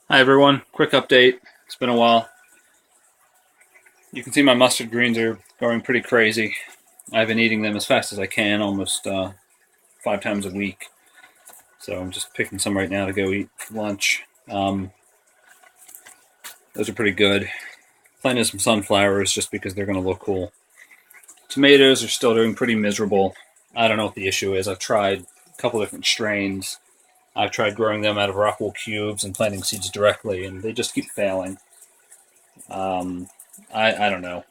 Hi everyone, quick update. It's been a while. You can see my mustard greens are going pretty crazy. I've been eating them as fast as I can, almost 5 times a week. So I'm just picking some right now to go eat for lunch. Those are pretty good. Planted some sunflowers just because they're going to look cool. Tomatoes are still doing pretty miserable. I don't know what the issue is. I've tried a couple different strains. I've tried growing them out of rockwool cubes and planting seeds directly, and they just keep failing. I don't know.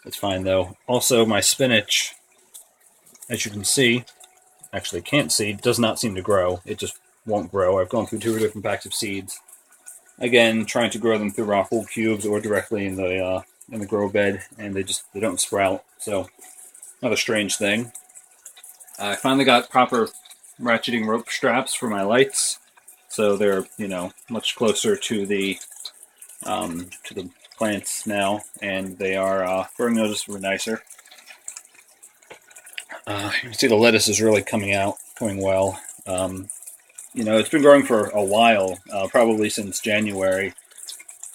It's fine though. Also, my spinach, as you can see, actually can't see, does not seem to grow. It just won't grow. I've gone through 2 different packs of seeds. Again, trying to grow them through rockwool cubes or directly in the grow bed, and they don't sprout. So, another strange thing. I finally got proper ratcheting rope straps for my lights, so they're much closer to the plants now, and they are growing noticeably nicer. You can see the lettuce is really coming well. It's been growing for a while, probably since January,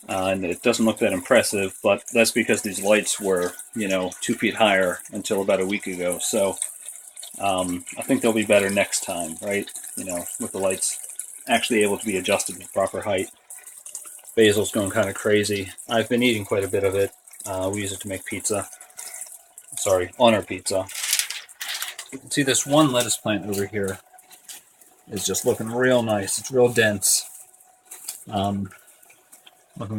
and it doesn't look that impressive, but that's because these lights were, 2 feet higher until about a week ago. So I think they'll be better next time, right? With the lights actually able to be adjusted to proper height. Basil's going kind of crazy. I've been eating quite a bit of it. We use it to make pizza. Sorry, on our pizza. You can see this one lettuce plant over here is just looking real nice. It's real dense. Looking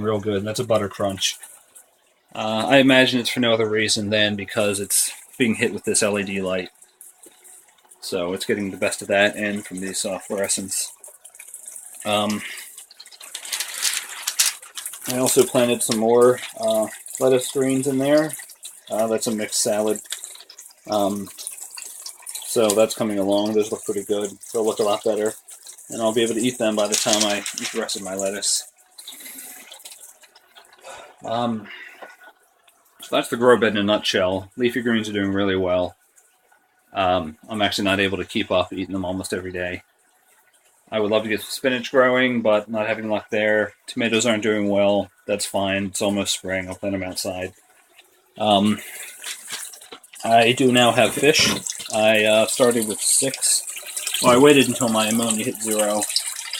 real good. That's a butter crunch. I imagine it's for no other reason than because it's being hit with this LED light. So it's getting the best of that and from these fluorescents. I also planted some more lettuce greens in there. That's a mixed salad. So that's coming along. Those look pretty good. They'll look a lot better. And I'll be able to eat them by the time I eat the rest of my lettuce. So that's the grow bed in a nutshell. Leafy greens are doing really well. I'm actually not able to keep up eating them almost every day. I would love to get some spinach growing, but not having luck there. Tomatoes aren't doing well. That's fine. It's almost spring. I'll plant them outside. I do now have fish. I started with 6. Well, I waited until my ammonia hit 0,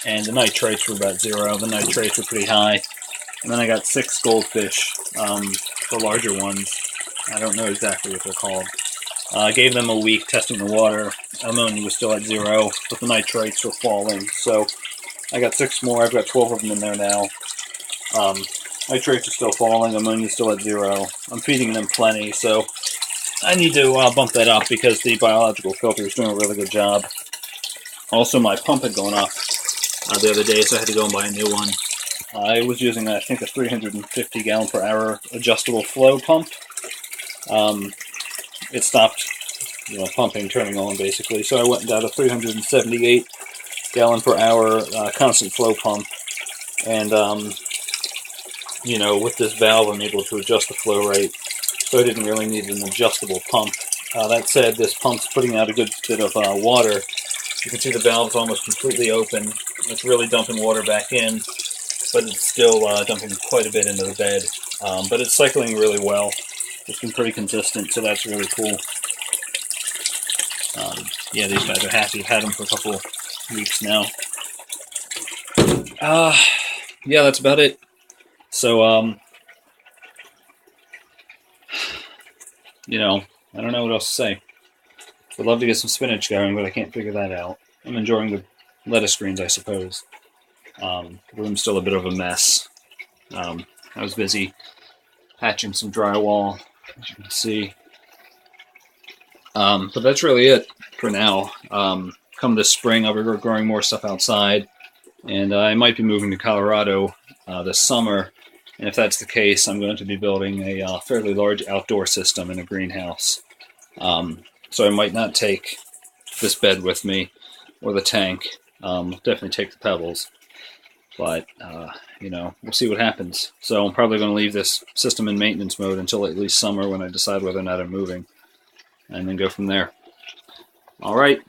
and the nitrates were about 0. The nitrates were pretty high. And then I got 6 goldfish, the larger ones. I don't know exactly what they're called. I gave them a week testing the water. Ammonia was still at 0, but the nitrates were falling. So I got 6 more. I've got 12 of them in there now. Nitrates are still falling. Ammonia is still at 0. I'm feeding them plenty, so I need to bump that up because the biological filter is doing a really good job. Also, my pump had gone up the other day, so I had to go and buy a new one. I was using, I think, a 350 gallon per hour adjustable flow pump. It stopped, pumping, turning on, basically. So I went and got a 378 gallon per hour constant flow pump. And, with this valve, I'm able to adjust the flow rate. So I didn't really need an adjustable pump. That said, this pump's putting out a good bit of water. You can see the valve's almost completely open. It's really dumping water back in, but it's still dumping quite a bit into the bed. But it's cycling really well. It's been pretty consistent, so that's really cool. These guys are happy. I've had them for a couple weeks now. That's about it. So, I don't know what else to say. Would love to get some spinach going, but I can't figure that out. I'm enjoying the lettuce greens, I suppose. The room's still a bit of a mess. I was busy patching some drywall, as you can see. But that's really it for now. Come this spring, I'll be growing more stuff outside, and I might be moving to Colorado this summer. And if that's the case, I'm going to be building a fairly large outdoor system in a greenhouse. So I might not take this bed with me or the tank. Definitely take the pebbles. But, we'll see what happens. So I'm probably going to leave this system in maintenance mode until at least summer when I decide whether or not I'm moving. And then go from there. All right.